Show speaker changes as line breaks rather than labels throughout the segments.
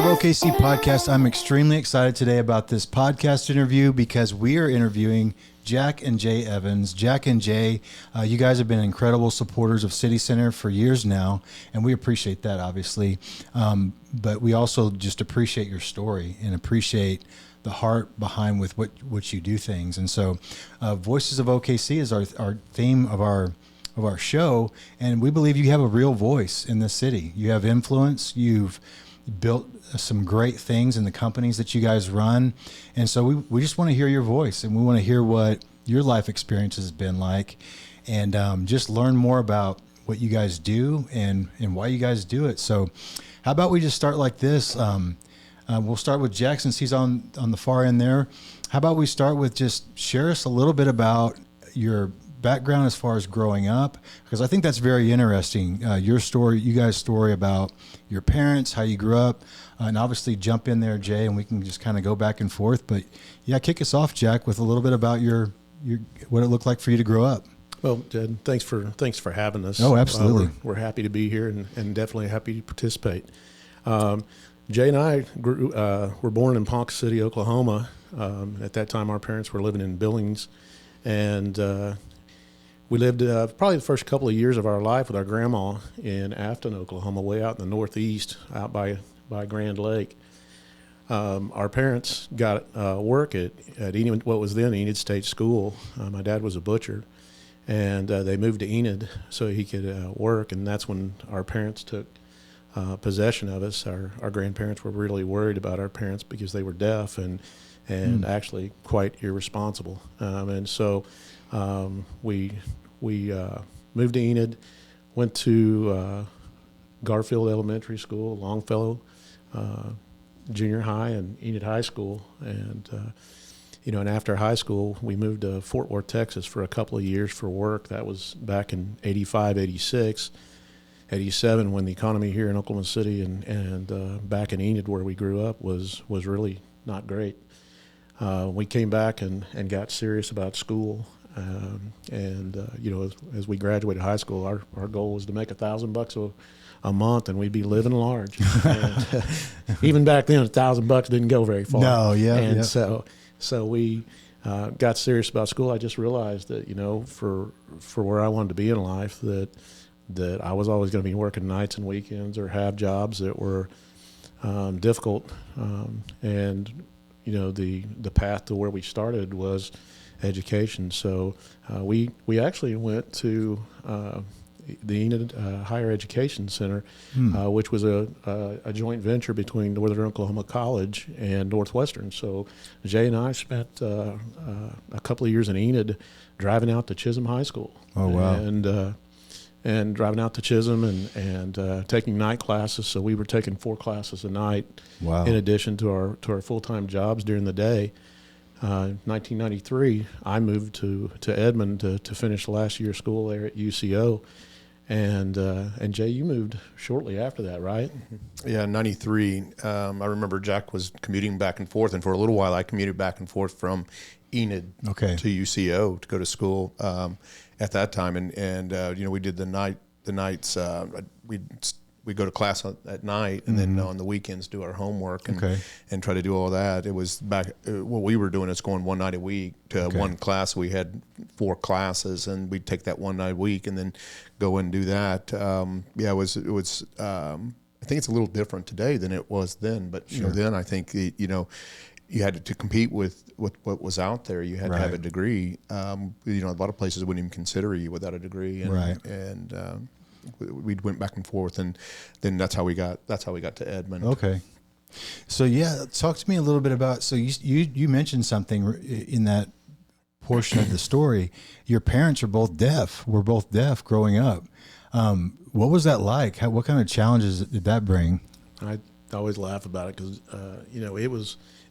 OKC podcast. I'm extremely excited today about this podcast interview because we are interviewing Jack and Jay Evans. Jack and Jay, you guys have been incredible supporters of City Center for years now, and we appreciate that, obviously. But we also just appreciate your story and appreciate the heart behind with what you do things. And so Voices of OKC is our theme of our show, and we believe you have a real voice in the city. You have influence. You've built some great things in the companies that you guys run. And so we just want to hear your voice, and we want to hear what your life experience has been like, and just learn more about what you guys do and why you guys do it. So how about we just start like this? We'll start with Jack since he's on the far end there. How about we start with just share us a little bit about your background as far as growing up, because I think that's very interesting. Your story, you guys' story about your parents, how you grew up, and obviously jump in there, Jay, and we can just kind of go back and forth. But yeah, kick us off, Jack, with a little bit about your what it looked like for you to grow up.
Well, Jed, thanks for having us.
Oh, absolutely.
We're happy to be here and definitely happy to participate. Jay and I were born in Ponca City, Oklahoma. At that time, our parents were living in Billings, and we lived probably the first couple of years of our life with our grandma in Afton, Oklahoma, way out in the northeast, out by Grand Lake. Our parents got work at Enid, what was then Enid State School. My dad was a butcher, and they moved to Enid so he could work, and that's when our parents took possession of us. Our grandparents were really worried about our parents because they were deaf and actually quite irresponsible, and so we moved to Enid, went to Garfield Elementary School, Longfellow Junior High, and Enid High School, and and after high school we moved to Fort Worth, Texas for a couple of years for work. That was back in 85, 86, 87 when the economy here in Oklahoma City and back in Enid where we grew up was really not great. We came back and got serious about school. As we graduated high school, our goal was to make $1,000 a month, and we'd be living large. And, even back then, $1,000 didn't go very far.
No, yeah.
And so we got serious about school. I just realized that for where I wanted to be in life, that I was always going to be working nights and weekends or have jobs that were difficult. The path to where we started was education. So we actually went to the Enid Higher Education Center, which was a joint venture between Northern Oklahoma College and Northwestern. So Jay and I spent a couple of years in Enid driving out to Chisholm High School.
Oh, wow.
And driving out to Chisholm and taking night classes. So we were taking 4 classes a night.
Wow.
In addition to our full-time jobs during the day. 1993, I moved to Edmond to finish the last year of school there at UCO, and Jay, you moved shortly after that, right?
Yeah, 93. I remember Jack was commuting back and forth, and for a little while I commuted back and forth from Enid to UCO to go to school at that time, and we did the nights. We go to class at night, and then on the weekends do our homework and try to do all that. It was back what we were doing is going one night a week to one class. We had 4 classes, and we'd take that one night a week and then go and do that. It was. I think it's a little different today than it was then, but then I think you had to compete with what was out there. You had to have a degree. A lot of places wouldn't even consider you without a degree, and we went back and forth, and then that's how we got to Edmond.
Okay. So yeah, talk to me a little bit about. So you mentioned something in that portion of the story. Your parents are both deaf. Were both deaf growing up. What was that like? What kind of challenges did that bring?
I always laugh about it because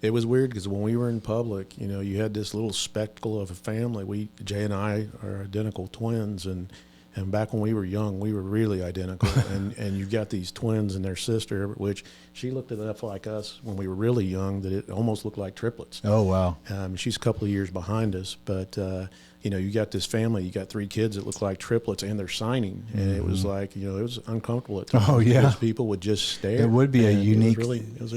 it was weird because when we were in public, you had this little spectacle of a family. Jay and I are identical twins, and And back when we were young, we were really identical. and you've got these twins and their sister, which she looked enough like us when we were really young that it almost looked like triplets.
Oh, wow.
She's a couple of years behind us, but you got this family, you got 3 kids that look like triplets, and they're signing, and it was like, it was uncomfortable at times.
Oh, yeah.
Because people would just stare.
It would be a unique,
it was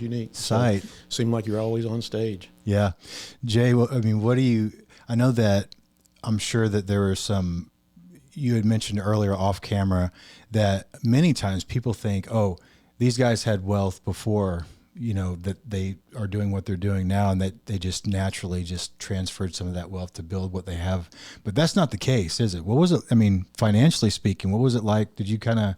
unique
sight.
So, seemed like you're always on stage.
Yeah. Jay, I know that I'm sure that there were some, you had mentioned earlier off camera that many times people think, oh, these guys had wealth before, that they are doing what they're doing now, and that they just naturally just transferred some of that wealth to build what they have. But that's not the case, is it? What was it? I mean, financially speaking, what was it like? Did you kind of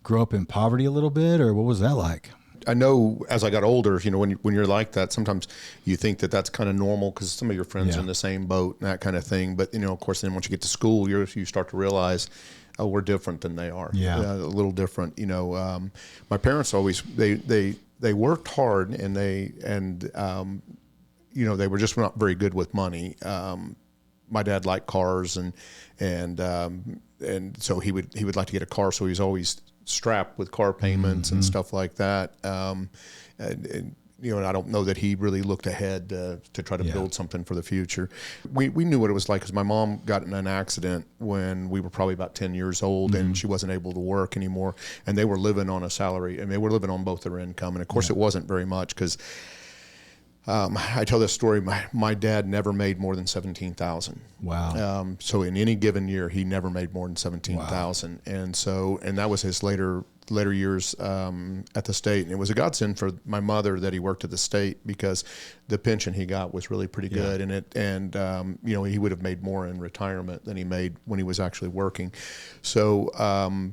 grow up in poverty a little bit, or what was that like?
I know as I got older, when you're like that, sometimes you think that that's kind of normal because some of your friends are in the same boat and that kind of thing. But, of course, then once you get to school, you start to realize, oh, we're different than they are.
Yeah.
A little different. My parents always, they worked hard and they were just not very good with money. My dad liked cars and so he would like to get a car. So he was always strapped with car payments and stuff like that. And I don't know that he really looked ahead to try to build something for the future. We knew what it was like because my mom got in an accident when we were probably about 10 years old, and she wasn't able to work anymore. And they were living on a salary, and they were living on both their income. And of course, it wasn't very much because I tell this story. My dad never made more than $17,000.
Wow.
So in any given year, he never made more than $17,000, and that was his later years at the state. And it was a godsend for my mother that he worked at the state because the pension he got was really pretty good. And he would have made more in retirement than he made when he was actually working. So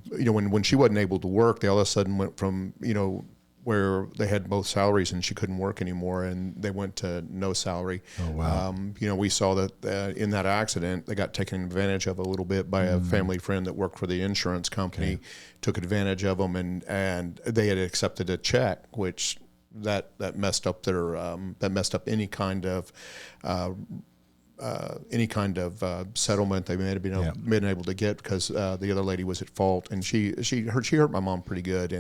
when she wasn't able to work, they all of a sudden went from where they had both salaries and she couldn't work anymore, and they went to no salary.
Oh, wow.
We saw that in that accident, they got taken advantage of a little bit by a family friend that worked for the insurance company, took advantage of them, and they had accepted a check, which that messed up any kind of settlement they may have been able to get because the other lady was at fault, and she hurt my mom pretty good,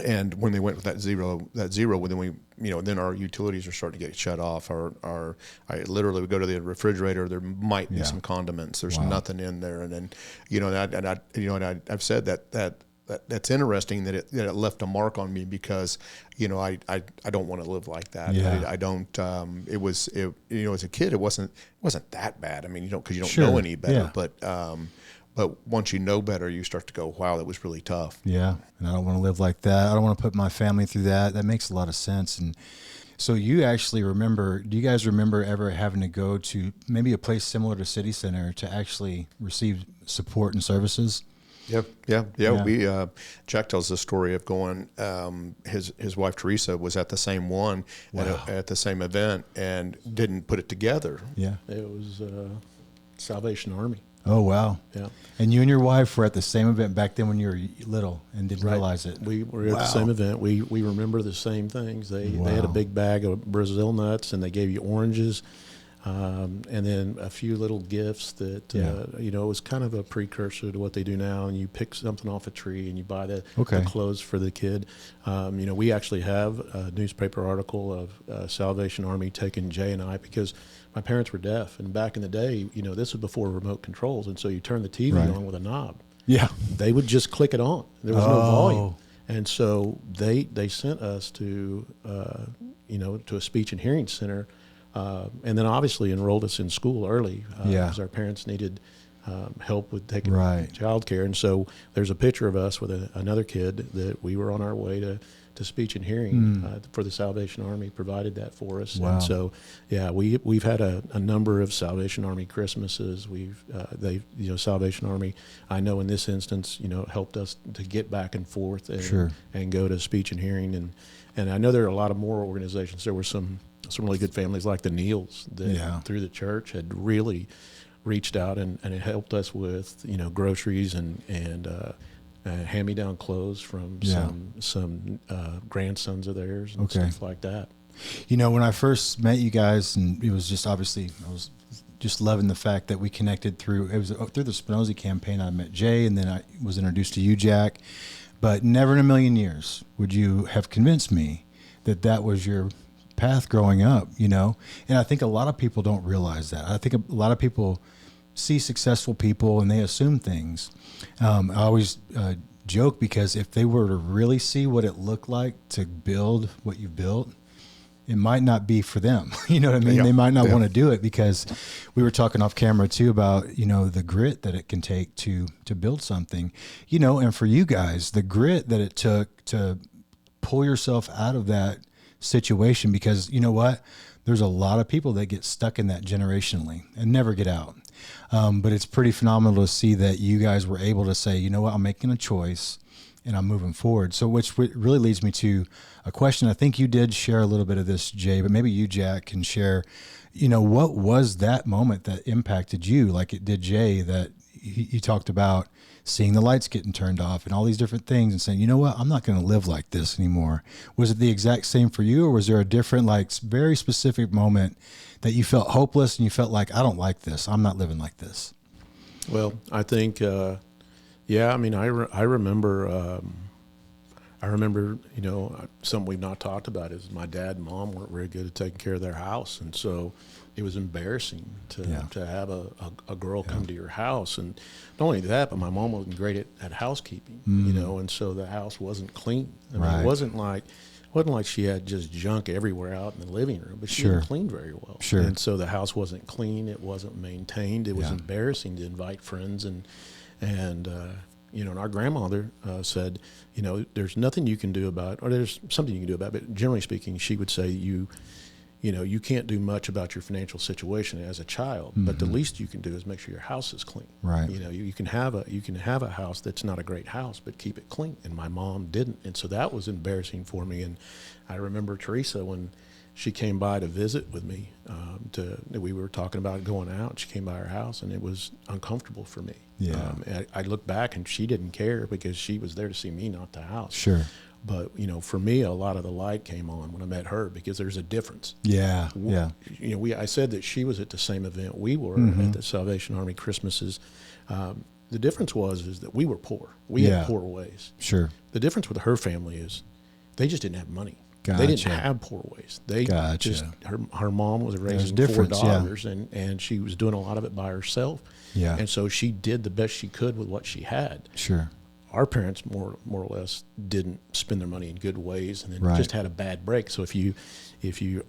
and when they went with that zero, then our utilities are starting to get shut off. I literally would go to the refrigerator. There might be some condiments. There's nothing in there, and then I've said that's interesting that it left a mark on me because I don't want to live like that.
Yeah.
I don't. As a kid, it wasn't that bad. I mean, because you don't know any better, But once you know better, you start to go, wow, that was really tough.
Yeah, and I don't want to live like that. I don't want to put my family through that. That makes a lot of sense. And so you actually do you guys remember ever having to go to maybe a place similar to City Center to actually receive support and services?
Yeah. We Jack tells the story of going. His wife Teresa was at the same one at the same event and didn't put it together.
Yeah,
it was Salvation Army.
Oh, wow.
Yeah.
And you and your wife were at the same event back then when you were little and didn't realize it.
We were at the same event. We remember the same things. They had a big bag of Brazil nuts, and they gave you oranges, and then a few little gifts that, it was kind of a precursor to what they do now. And you pick something off a tree and you buy the clothes for the kid. We actually have a newspaper article of Salvation Army taking Jay and I because my parents were deaf, and back in the day, this was before remote controls, and so you turn the TV on with a knob.
Yeah,
they would just click it on. There was no volume, and so they sent us to to a speech and hearing center, and then obviously enrolled us in school early because our parents needed help with taking child care, and so there's a picture of us with another kid that we were on our way to speech and hearing for the Salvation Army provided that for us.
Wow.
And so, we've had a number of Salvation Army Christmases. Salvation Army, I know in this instance, helped us to get back and forth and go to speech and hearing. And I know there are a lot of more organizations. There were some really good families like the Neals that through the church had really reached out and it helped us with, groceries and hand-me-down clothes from some grandsons of theirs and stuff like that.
When I first met you guys, and it was just obviously I was just loving the fact that we connected through the Spinozzi campaign. I met Jay, and then I was introduced to you, Jack. But never in a million years would you have convinced me that that was your path growing up, you know? And I think a lot of people don't realize that. I think a lot of people see successful people and they assume things. I always joke, because if they were to really see what it looked like to build what you built, it might not be for them. You know what I mean?
Yeah.
They might not want to do it, because we were talking off camera too about, you know, the grit that it can take to build something, you know, and for you guys, the grit that it took to pull yourself out of that situation, because you know what? There's a lot of people that get stuck in that generationally and never get out. But it's pretty phenomenal to see that you guys were able to say, you know what, I'm making a choice and I'm moving forward. So which really leads me to a question. I think you did share a little bit of this, Jay, but maybe you, Jack, can share, you know, what was that moment that impacted you like it did Jay, that he talked about seeing the lights getting turned off and all these different things and saying, you know what, I'm not going to live like this anymore. Was it the exact same for you, or was there a different, like very specific moment that you felt hopeless and you felt like, I don't like this, I'm not living like this?
Well, I think, yeah, I mean, I remember, you know, something we've not talked about is my dad and mom weren't very good at taking care of their house. And so it was embarrassing to have a girl come to your house. And not only that, but my mom wasn't great at housekeeping, you know, and so the house wasn't clean. I mean, it wasn't like she had just junk everywhere out in the living room, but she didn't clean very well.
Sure.
And so the house wasn't clean. It wasn't maintained. It was embarrassing to invite friends and you know, and our grandmother said, you know, there's nothing you can do about, or there's something you can do about it. But generally speaking, she would say, you know, you can't do much about your financial situation as a child, but the least you can do is make sure your house is clean.
Right.
You know, you can have a house that's not a great house, but keep it clean. And my mom didn't, and so that was embarrassing for me. And I remember Teresa, when she came by to visit with me, we were talking about going out. She came by our house, and it was uncomfortable for me.
Yeah.
I look back, and she didn't care because she was there to see me, not the house.
Sure.
But, you know, for me, a lot of the light came on when I met her, because there's a difference.
Yeah,
You know, I said that she was at the same event we were at the Salvation Army Christmases. The difference is that we were poor. We had poor ways.
Sure.
The difference with her family is they just didn't have money.
Gotcha.
They didn't have poor ways. They just her mom was raising 4 daughters, and she was doing a lot of it by herself.
Yeah.
And so she did the best she could with what she had.
Sure.
Our parents more or less didn't spend their money in good ways, and then just had a bad break. So if you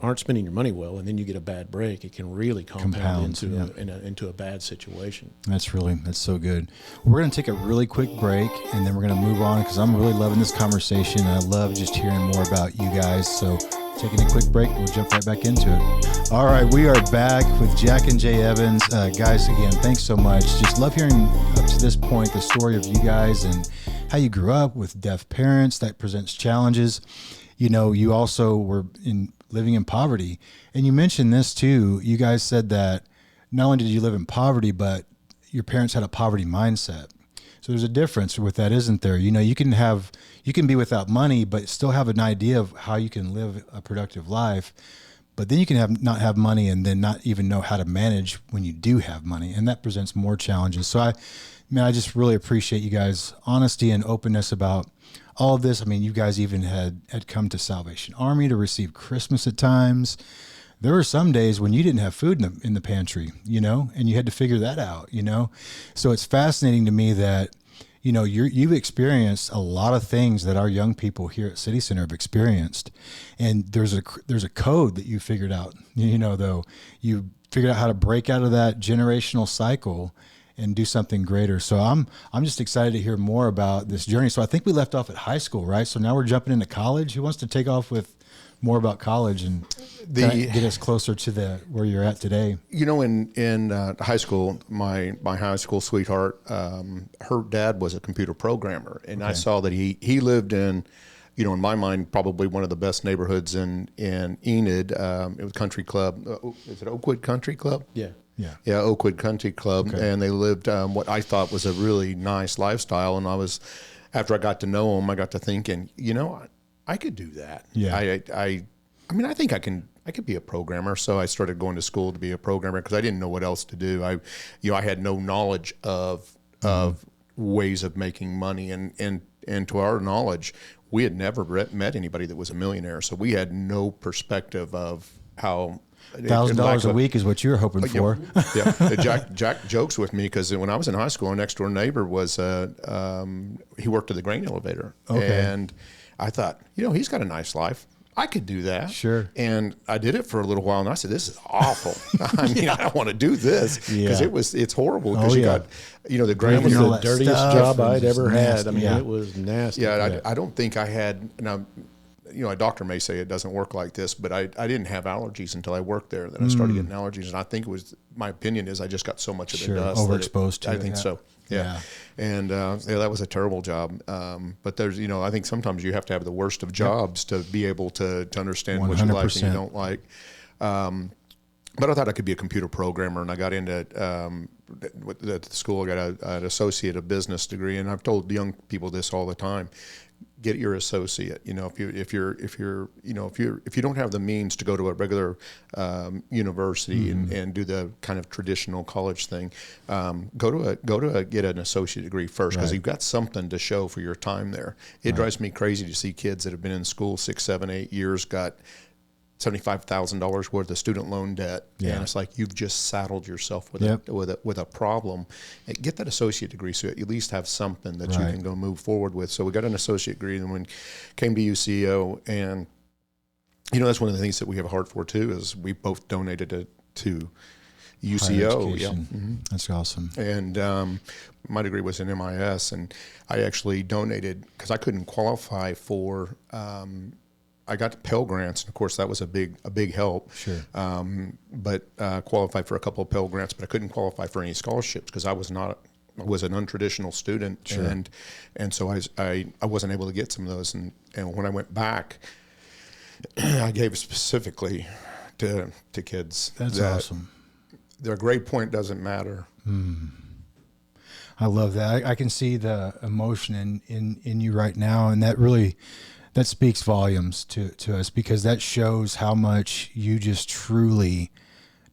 aren't spending your money well, and then you get a bad break, it can really compound into a bad situation. That's
so good. We're going to take a really quick break, and then we're going to move on, because I'm really loving this conversation, and I love just hearing more about you guys. So taking a quick break, we'll jump right back into it. All right, we are back with Jack and Jay Evans. Guys, again, thanks so much. Just love hearing up to this point the story of you guys and how you grew up with deaf parents. That presents challenges. You know, you also were living in poverty. And you mentioned this too. You guys said that not only did you live in poverty, but your parents had a poverty mindset. So there's a difference with that, isn't there? You know, you can be without money, but still have an idea of how you can live a productive life. But then you can not have money and then not even know how to manage when you do have money. And that presents more challenges. So I just really appreciate you guys' honesty and openness about all of this. I mean, you guys even had come to Salvation Army to receive Christmas at times. There were some days when you didn't have food in the pantry, you know, and you had to figure that out, you know. So it's fascinating to me that, you know, you've experienced a lot of things that our young people here at City Center have experienced. And there's a code that you figured out, you know, though. You figured out how to break out of that generational cycle and do something greater. So I'm just excited to hear more about this journey. So I think we left off at high school, right? So now we're jumping into college. Who wants to take off with more about college and get us closer to where you're at today? You know,
in high school, my high school sweetheart, her dad was a computer programmer, and I saw that he lived in, you know, in my mind, probably one of the best neighborhoods in Enid. It was Country Club. Is it Oakwood Country Club?
Yeah.
Yeah, Oakwood Country Club, and they lived what I thought was a really nice lifestyle. And after I got to know him, I got to thinking, you know, I could do that.
Yeah.
I mean, I think I can I could be a programmer. So I started going to school to be a programmer because I didn't know what else to do. I had no knowledge of ways of making money, and to our knowledge, we had never met anybody that was a millionaire. So we had no perspective of how
$1,000 a week is what you were hoping for.
Yeah. Jack jokes with me because when I was in high school, our next door neighbor was he worked at the grain elevator, and I thought, he's got a nice life. I could do that.
Sure.
And I did it for a little while, and I said, this is awful. I mean, I don't want to do this because it's horrible because you got, the grain
was
was
the dirtiest job I'd ever had. I mean, it was nasty.
Yeah, I don't think I had, now, a doctor may say it doesn't work like this, but I didn't have allergies until I worked there. Then I started getting allergies, and I think it was, my opinion is I just got so much of the dust.
Overexposed to it.
I think so. Yeah. And that was a terrible job. But there's, I think sometimes you have to have the worst of jobs to be able to understand 100%. What you like and you don't like. But I thought I could be a computer programmer, and I got into at the school. I got an associate of business degree, and I've told young people this all the time. Get your associate. If you don't have the means to go to a regular university and do the kind of traditional college thing, go to get an associate degree first, because you've got something to show for your time there. It drives me crazy to see kids that have been in school 6, 7, 8 years got $75,000 worth of student loan debt, and it's like you've just saddled yourself with a problem. Get that associate degree so you at least have something that you can go move forward with. So we got an associate degree, and when came to UCO, and that's one of the things that we have a heart for too, is we both donated it to UCO.
Yeah, that's awesome.
And my degree was in MIS, and I actually donated because I couldn't qualify for. I got Pell Grants, and of course that was a big help.
Sure.
But qualified for a couple of Pell Grants, but I couldn't qualify for any scholarships because I was an untraditional student, and so I wasn't able to get some of those. And when I went back, I gave specifically to kids.
That's awesome.
Their grade point doesn't matter.
I love that. I can see the emotion in you right now, and that speaks volumes to us, because that shows how much you just truly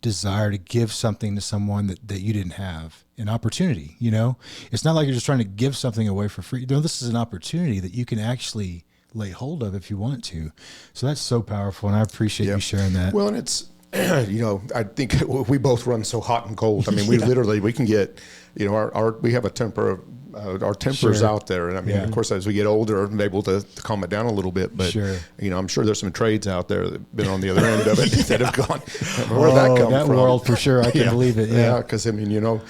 desire to give something to someone that you didn't have, an opportunity. It's not like you're just trying to give something away for free. This is an opportunity that you can actually lay hold of if you want to. So that's so powerful, and I appreciate you sharing that.
Well, and it's, I think we both run so hot and cold. I mean, we can get, we have a temper. Our temper's out there, and I mean, of course, as we get older, I'm able to calm it down a little bit. But I'm sure there's some trades out there that've been on the other end of it that have gone. Where'd that come from?
That world, for sure, I can believe it.
Yeah, because I mean, I've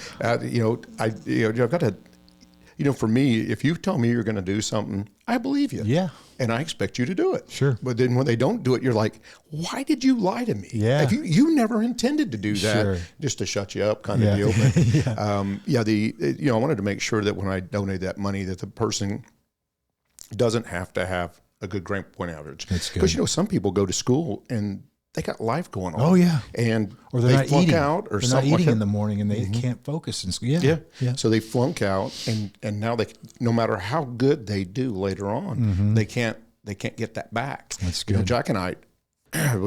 got to. For me, if you tell me you're going to do something, I believe you.
Yeah.
And I expect you to do it.
Sure.
But then when they don't do it, you're like, why did you lie to me?
Yeah.
If you never intended to do that, just to shut you up kind of deal. But, I wanted to make sure that when I donate that money, that the person doesn't have to have a good grade point average.
That's good.
Because, some people go to school and they got life going on.
Oh, yeah.
And
or
they flunk out, or
they're
something
not eating
like
in the morning, and they can't focus in school.
Yeah. So they flunk out, and now they, no matter how good they do later on, they can't get that back.
That's good.
Jack and I,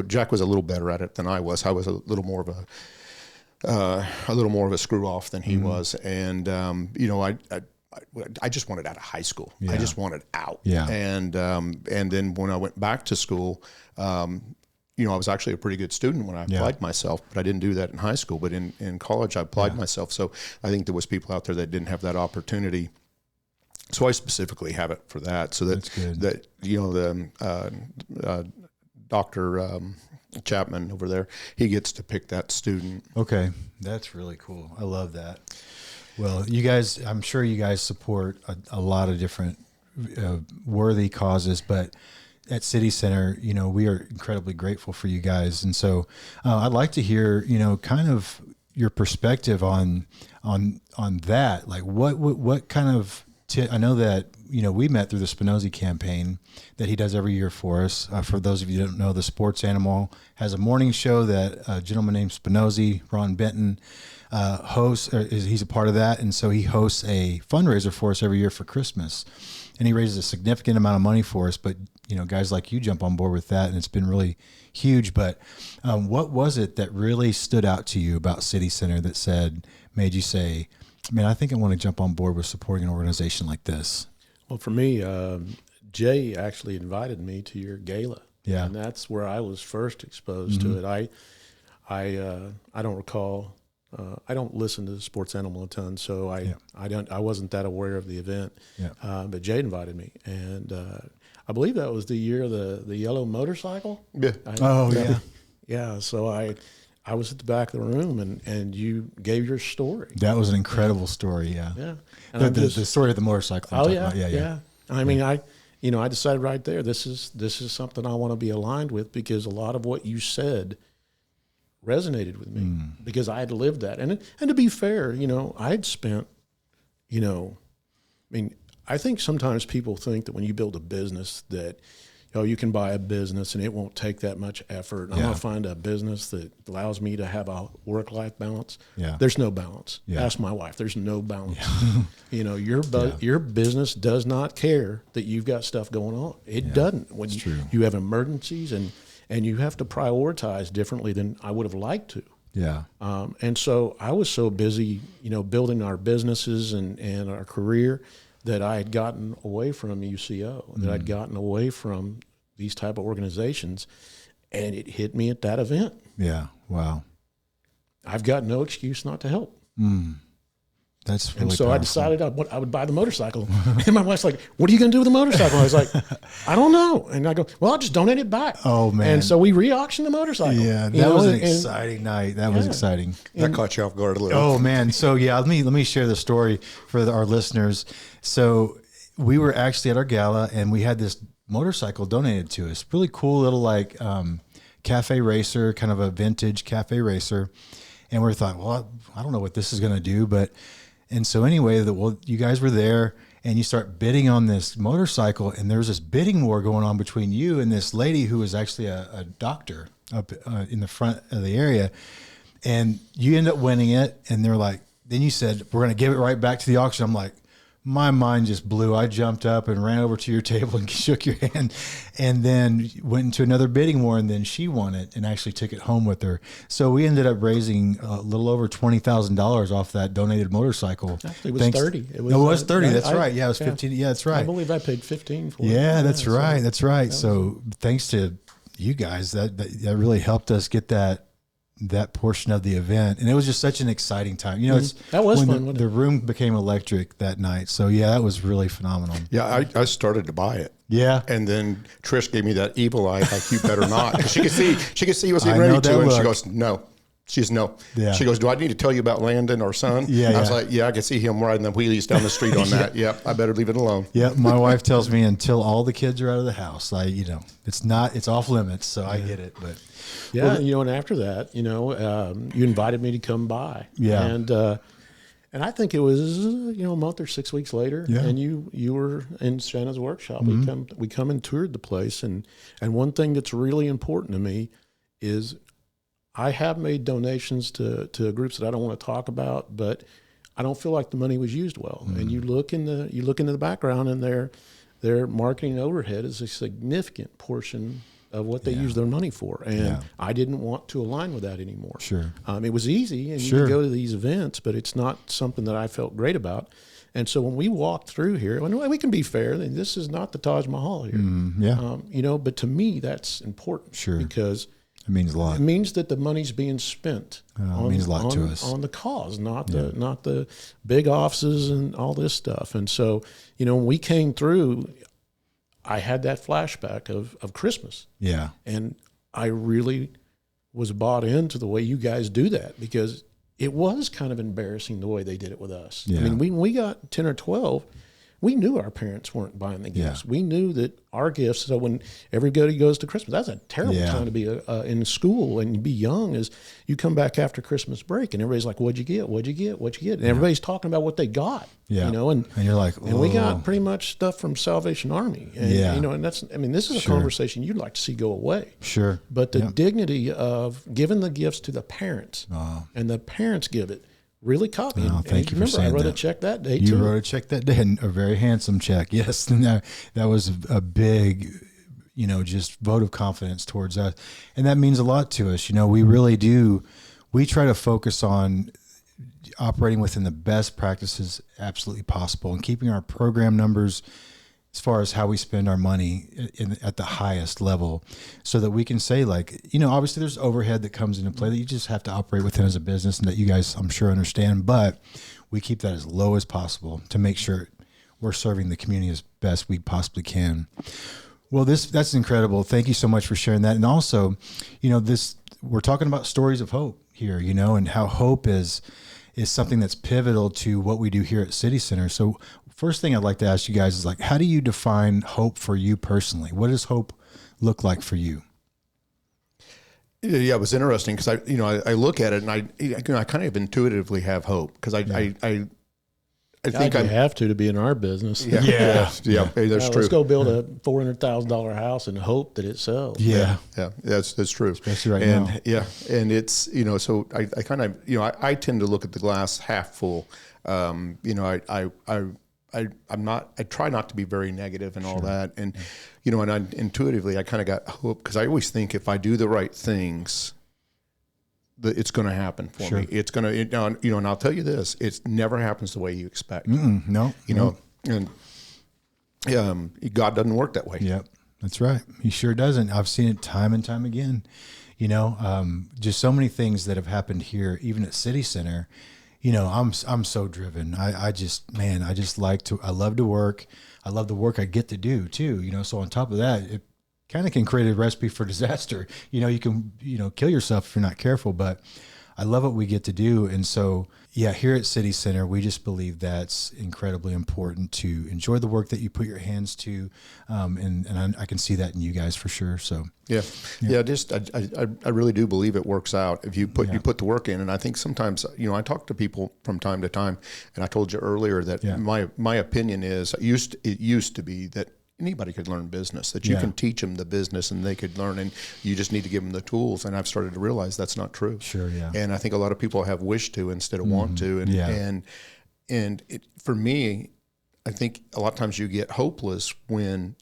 Jack was a little better at it than I was. I was a little more of a screw off than he was, and I just wanted out of high school. I just wanted out.
Yeah.
And then when I went back to school, I was actually a pretty good student when I applied myself, but I didn't do that in high school. But in college, I applied myself. So I think there was people out there that didn't have that opportunity. So I specifically have it for that. So that Dr. Chapman over there, he gets to pick that student.
Okay, that's really cool. I love that. Well, you guys, I'm sure you guys support a lot of different worthy causes, but at City Center, we are incredibly grateful for you guys. And so I'd like to hear, kind of your perspective on that. Like what kind of, I know that, we met through the Spinozzi campaign that he does every year for us. For those of you who don't know, the Sports Animal has a morning show that a gentleman named Spinozzi, Ron Benton, hosts. He's a part of that. And so he hosts a fundraiser for us every year for Christmas. and he raises a significant amount of money for us. But guys like you jump on board with that, and it's been really huge. But what was it that really stood out to you about City Center that made you say, man, I think I want to jump on board with supporting an organization like this?
Well, for me, Jay actually invited me to your gala.
Yeah.
And that's where I was first exposed to it. I don't recall. I don't listen to Sports Animal a ton, so I wasn't that aware of the event.
Yeah.
But Jay invited me, and I believe that was the year of the yellow motorcycle.
Yeah.
Yeah.
Yeah. So I was at the back of the room, and you gave your story.
That was an incredible story. Yeah.
Yeah. And
the story of the motorcycle.
Yeah. I mean, I decided right there, this is something I want to be aligned with, because a lot of what you said resonated with me because I had lived that. And to be fair, I had spent, I think sometimes people think that when you build a business that, you can buy a business and it won't take that much effort. I'm going to find a business that allows me to have a work-life balance.
Yeah.
There's no balance.
Yeah.
Ask my wife. There's no balance. Yeah. Your business does not care that you've got stuff going on. It doesn't. When you have emergencies and you have to prioritize differently than I would have liked to.
Yeah.
And so I was so busy, building our businesses and our career, that I had gotten away from UCO, that I'd gotten away from these type of organizations, and it hit me at that event.
Yeah. Wow.
I've got no excuse not to help.
That's really
and so
powerful.
I decided I would buy the motorcycle. And my wife's like, what are you going to do with the motorcycle? I was like, I don't know. And I go, well, I'll just donate it back.
Oh, man.
And so we re-auctioned the motorcycle.
Yeah, that was an exciting night. That was exciting.
That caught you off guard a little.
Oh, man. So, let me share the story for our listeners. So we were actually at our gala, and we had this motorcycle donated to us. Really cool little cafe racer, kind of a vintage cafe racer. And we thought, well, I don't know what this is going to do, and so anyway, you guys were there, and you start bidding on this motorcycle, and there's this bidding war going on between you and this lady who was actually a doctor up in the front of the area, and you end up winning it. And they're like, then you said, we're going to give it right back to the auction. I'm like, my mind just blew. I jumped up and ran over to your table and shook your hand, and then went into another bidding war, and then she won it and actually took it home with her. So we ended up raising a little over $20,000 off that donated motorcycle.
Actually, it was 30.
It was 30. That's right. Yeah, it was 15. Yeah, that's right.
I believe I paid 15 for it.
Yeah, that's right. That's right. So thanks to you guys, that really helped us get that portion of the event, and it was just such an exciting time.
That was fun.
The room became electric that night. So that was really phenomenal.
Yeah, I started to buy it.
Yeah,
and then Trish gave me that evil eye, like you better not, because she could see you was getting ready to, and she goes, no. She's no. Yeah. She goes, do I need to tell you about Landon, our son?
Yeah.
I was like, I can see him riding the wheelies down the street on that. Yep, I better leave it alone.
Yeah, my wife tells me until all the kids are out of the house, it's off limits. So I get it, but
and after that, you invited me to come by.
Yeah,
and I think it was a month or 6 weeks later, and you were in Shanna's workshop. We come and toured the place, and one thing that's really important to me is, I have made donations to groups that I don't want to talk about, but I don't feel like the money was used well. And you look into the background, and their marketing overhead is a significant portion of what they use their money for. And I didn't want to align with that anymore.
Sure.
It was easy, and you could go to these events, but it's not something that I felt great about. And so when we walked through here, and we can be fair, this is not the Taj Mahal here. But to me, that's important.
Sure.
Because
it means a lot.
It means that the money's being spent
it means a lot to us
on the cause, not the big offices and all this stuff. And so, when we came through, I had that flashback of Christmas.
Yeah.
And I really was bought into the way you guys do that, because it was kind of embarrassing the way they did it with us.
Yeah.
I mean, when we got 10 or 12, we knew our parents weren't buying the gifts. We knew that our gifts, so when everybody goes to Christmas, that's a terrible time to be in school and be young, is you come back after Christmas break and everybody's like, what'd you get? What'd you get? What'd you get? And everybody's talking about what they got, and
you're like, oh.
And we got pretty much stuff from Salvation Army. And, and that's, this is a conversation you'd like to see go away.
Sure.
But the dignity of giving the gifts to the parents and the parents give it, really copy.
Oh, thank you for
remember,
saying
I wrote
that.
a check that day,
You
too.
wrote a check that day, and a very handsome check. Yes, and that was a big, just vote of confidence towards us. And that means a lot to us. We really do. We try to focus on operating within the best practices absolutely possible and keeping our program numbers as far as how we spend our money at the highest level, so that we can say, like, obviously there's overhead that comes into play that you just have to operate within as a business, and that you guys, I'm sure, understand, but we keep that as low as possible to make sure we're serving the community as best we possibly can. Well, that's incredible. Thank you so much for sharing that. And also, we're talking about stories of hope here, and how hope is something that's pivotal to what we do here at City Center. So first thing I'd like to ask you guys is, like, how do you define hope for you personally? What does hope look like for you?
Yeah, it was interesting because I look at it and I kind of intuitively have hope because I think I
have to be in our business.
Yeah, that's true.
Let's go build a $400,000 house and hope that it sells.
Yeah,
that's true.
Especially right now.
Yeah, and it's so I kind of I tend to look at the glass half full. I try not to be very negative and all that, and and intuitively I kind of got hope because I always think if I do the right things, that it's going to happen for me. It's going to, and I'll tell you this: it never happens the way you expect.
No,
and God doesn't work that way.
Yep, that's right. He sure doesn't. I've seen it time and time again. Just so many things that have happened here, even at City Center. I'm so driven. I love to work. I love the work I get to do too. So on top of that, it kind of can create a recipe for disaster. You can, kill yourself if you're not careful, but I love what we get to do. And so, here at City Center, we just believe that's incredibly important to enjoy the work that you put your hands to. And I can see that in you guys for sure. So, I really do believe it works out if you put the work in. And I think sometimes, I talk to people from time to time, and I told you earlier that my opinion is it used to be that anybody could learn business, that you can teach them the business and they could learn, and you just need to give them the tools. And I've started to realize that's not true. Sure. Yeah.
And I think a lot of people have wish to instead of want to. And for me, I think a lot of times you get hopeless when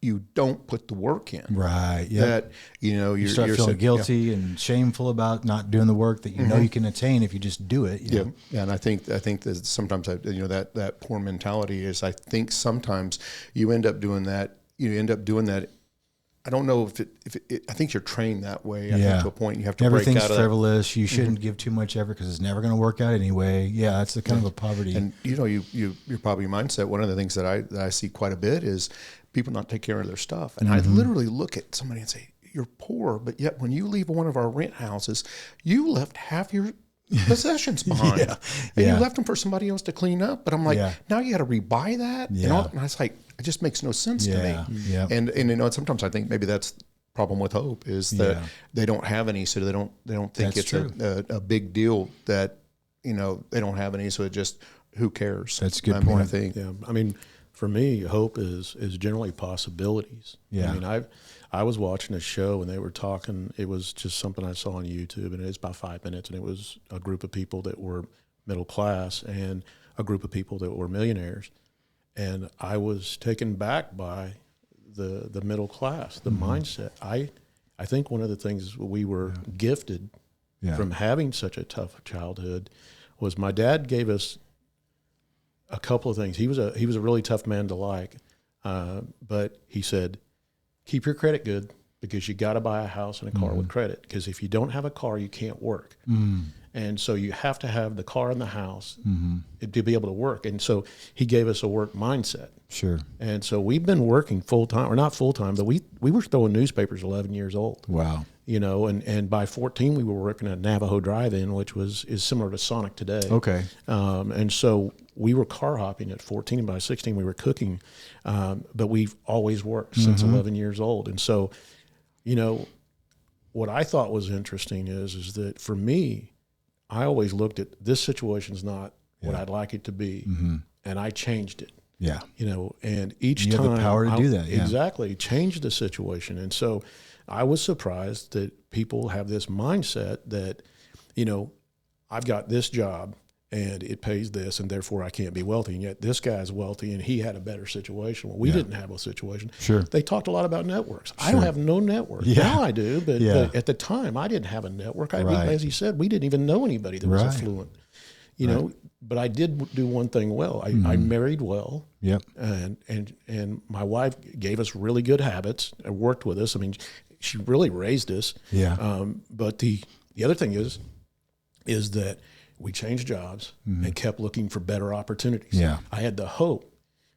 you don't put the work in.
Right. Yeah.
That,
you start feeling guilty and shameful about not doing the work that you can attain if you just do it.
Yeah. And I think that sometimes that poor mentality is, I think sometimes you end up doing that. I don't know if I think you're trained that way. I think to a point you have to break out of that.
Everything's frivolous. You shouldn't give too much effort because it's never going to work out anyway. Yeah, that's the kind of a poverty.
And your poverty mindset. One of the things that I see quite a bit is people not take care of their stuff. And I literally look at somebody and say, "You're poor, but yet when you leave one of our rent houses, you left half your possessions behind, and you left them for somebody else to clean up." But I'm like, now you got to rebuy that, and I was like, it just makes no sense to me.
Yeah.
And sometimes I think maybe that's the problem with hope is that they don't have any, so they don't think
That's
it's a big deal that they don't have any, so it just, who cares?
That's a good point.
I think.
Yeah, I mean, for me, hope is generally possibilities.
Yeah.
I mean, I was watching a show and they were talking. It was just something I saw on YouTube, and it's about 5 minutes, and it was a group of people that were middle class and a group of people that were millionaires, and I was taken back by the middle class, the mindset. I think one of the things we were gifted from having such a tough childhood was my dad gave us a couple of things. He was a really tough man to like, but he said, keep your credit good because you got to buy a house and a car with credit, because if you don't have a car, you can't work. And so you have to have the car and the house to be able to work. And so he gave us a work mindset.
Sure.
And so we've been working full time, or not full time, but we were throwing newspapers 11 years old.
Wow.
And by 14 we were working at Navajo Drive-In, which is similar to Sonic today.
Okay.
And so we were car hopping at 14, and by 16 we were cooking. But we've always worked since 11 years old. And so, what I thought was interesting is that for me, I always looked at this situation's not what I'd like it to be, and I changed it.
Yeah.
And each
you
time
have the power to do that. Yeah.
Exactly. Change the situation. And so I was surprised that people have this mindset that, I've got this job and it pays this, and therefore I can't be wealthy. And yet this guy's wealthy and he had a better situation. Well, we didn't have a situation.
Sure.
They talked a lot about networks.
Sure.
I don't have no network.
Yeah.
Now I do, but at the time I didn't have a network. As you said, we didn't even know anybody that was affluent. You know, but I did do one thing well. I married well.
Yep.
And my wife gave us really good habits and worked with us. I mean, she really raised us.
Yeah.
But the other thing is that we changed jobs and kept looking for better opportunities.
Yeah.
I had the hope.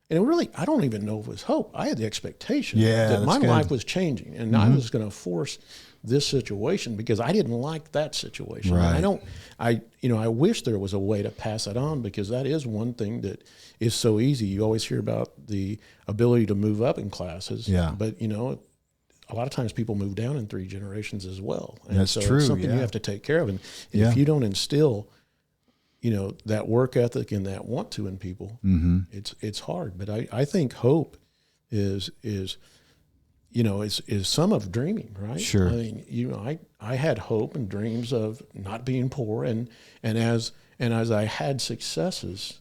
And really, I don't even know if it was hope. I had the expectation
that
my
good.
life was changing, and I was going to force this situation because I didn't like that situation.
Right.
And I wish there was a way to pass it on, because that is one thing that is so easy. You always hear about the ability to move up in classes.
Yeah.
But, a lot of times people move down in 3 generations as well. And
That's
so
true.
It's something
yeah.
you have to take care of. And if you don't instill, that work ethic and that want to in people, it's hard. But I think hope is some of dreaming, right?
Sure.
I mean, I had hope and dreams of not being poor, and as I had successes,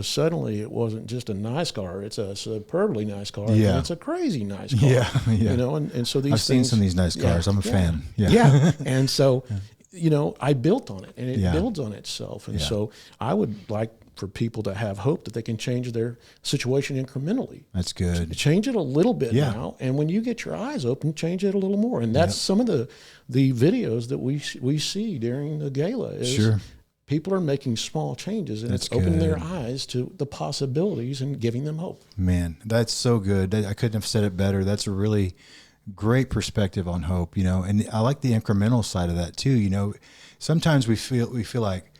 suddenly it wasn't just a nice car; it's a superbly nice car, and it's a crazy nice car.
Yeah.
And so these
I've seen some of these nice cars. I'm a fan.
Yeah. And so, I built on it, and it builds on itself. And so I would like for people to have hope that they can change their situation incrementally.
That's good.
Change it a little bit now, and when you get your eyes open, change it a little more. And that's some of the videos that we see during the gala is people are making small changes, and it's opening their eyes to the possibilities and giving them hope.
Man, that's so good. I couldn't have said it better. That's a really great perspective on hope, and I like the incremental side of that too. Sometimes we feel like,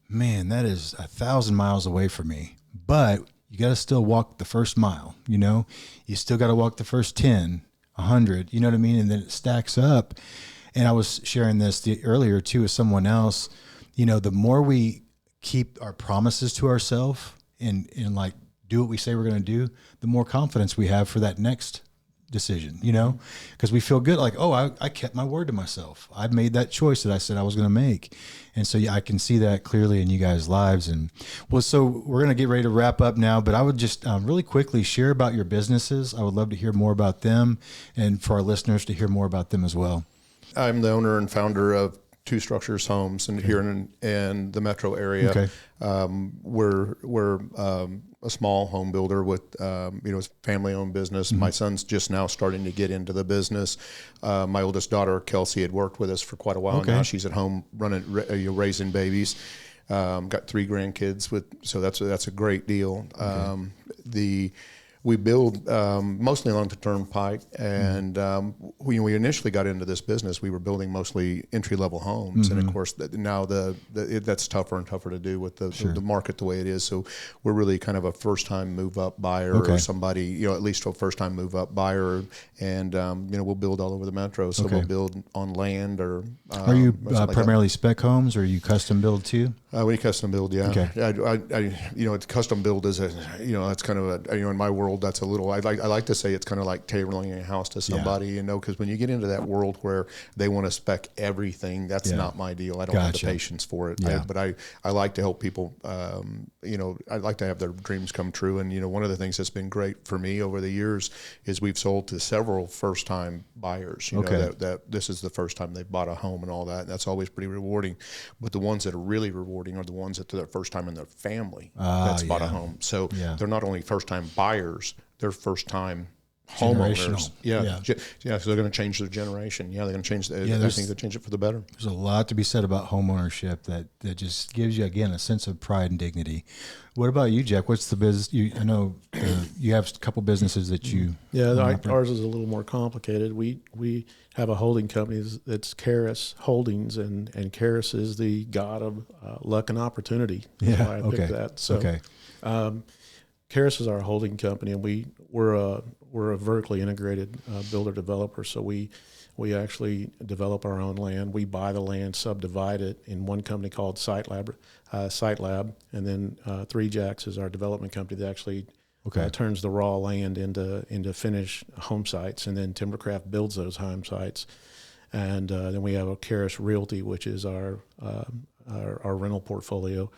man, that is 1,000 miles away from me, but you got to still walk the first mile, you still got to walk the first 10, 100, you know what I mean? And then it stacks up. And I was sharing this earlier too with someone else, the more we keep our promises to ourselves and like do what we say we're going to do, the more confidence we have for that next decision, because we feel good. Like, oh, I kept my word to myself. I've made that choice that I said I was going to make. And so, I can see that clearly in you guys' lives. And so we're going to get ready to wrap up now, but I would just really quickly share about your businesses. I would love to hear more about them, and for our listeners to hear more about them as well.
I'm the owner and founder of Two Structures Homes, and here in the metro area.
Okay.
We're a small home builder with it's a family-owned business. My son's just now starting to get into the business. My oldest daughter, Kelsey, had worked with us for quite a while now. She's at home raising babies. Got 3 grandkids so that's a great deal. We build mostly along the turnpike, and when we initially got into this business, we were building mostly entry-level homes, and of course now that's tougher and tougher to do with the market the way it is. So we're really kind of a first-time move-up buyer, or somebody, at least a first-time move-up buyer, and we'll build all over the metro. So we'll build on land, or
are you primarily spec homes, or are you custom build too?
We custom build, yeah.
Okay.
It's custom build is that's kind of in my world, that's a little, I like to say it's kind of like tailoring a house to somebody, because when you get into that world where they want to spec everything, that's not my deal. I don't have the patience for it.
Yeah.
But I like to help people, I'd like to have their dreams come true. And, one of the things that's been great for me over the years is we've sold to several first-time buyers, that this is the first time they've bought a home and all that. And that's always pretty rewarding. But the ones that are really rewarding are the ones that are their first time in their family that's bought a home. So they're not only first-time buyers, they're first-time homeowners. So they're going to change their generation. They're going to change. I think they'll change it for the better.
There's a lot to be said about homeownership that just gives you, again, a sense of pride and dignity. What about you, Jack? What's the business? I know you have a couple businesses that you.
Ours is a little more complicated. We have a holding company that's Karis Holdings, and Karis is the god of luck and opportunity. That's why I picked that. So, Karis is our holding company, and we're a vertically integrated builder developer. So we actually develop our own land. We buy the land, subdivide it in one company called Site Lab, and then 3 Jacks is our development company that actually turns the raw land into finished home sites, and then Timbercraft builds those home sites. And then we have a Karis Realty, which is our our rental portfolio.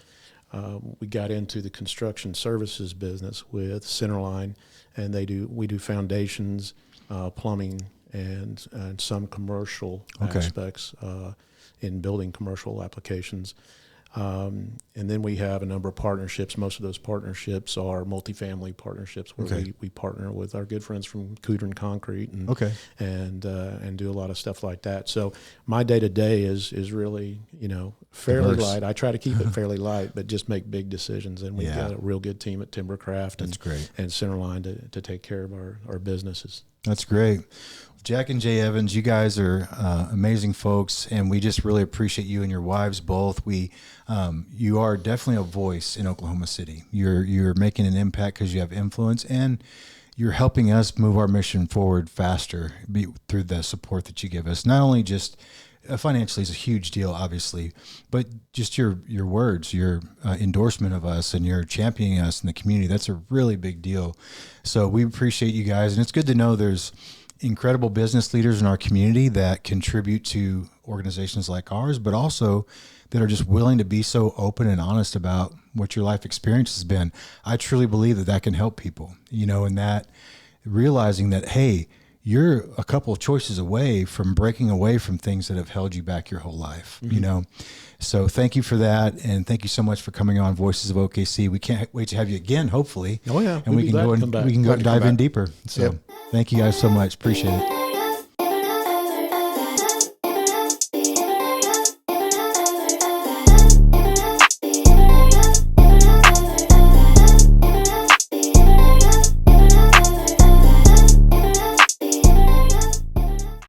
We got into the construction services business with Centerline, and we do foundations, plumbing, and some commercial aspects in building commercial applications. And then we have a number of partnerships. Most of those partnerships are multifamily partnerships where we partner with our good friends from Cudron Concrete and do a lot of stuff like that. So my day to day is really, fairly light. I try to keep it fairly light, but just make big decisions. And we've got a real good team at Timbercraft and Centerline to take care of our businesses.
That's great. Jack and Jay Evans, you guys are amazing folks, and we just really appreciate you and your wives both. You are definitely a voice in Oklahoma City. You're making an impact because you have influence, and you're helping us move our mission forward faster through the support that you give us. Not only just financially is a huge deal, obviously, but just your words, your endorsement of us, and your championing us in the community. That's a really big deal. So we appreciate you guys, and it's good to know there's incredible business leaders in our community that contribute to organizations like ours, but also that are just willing to be so open and honest about what your life experience has been. I truly believe that can help people, and that realizing that, hey, you're a couple of choices away from breaking away from things that have held you back your whole life, So thank you for that. And thank you so much for coming on Voices of OKC. We can't wait to have you again, hopefully.
Oh yeah.
And we can go and dive in deeper. So thank you guys so much. Appreciate it.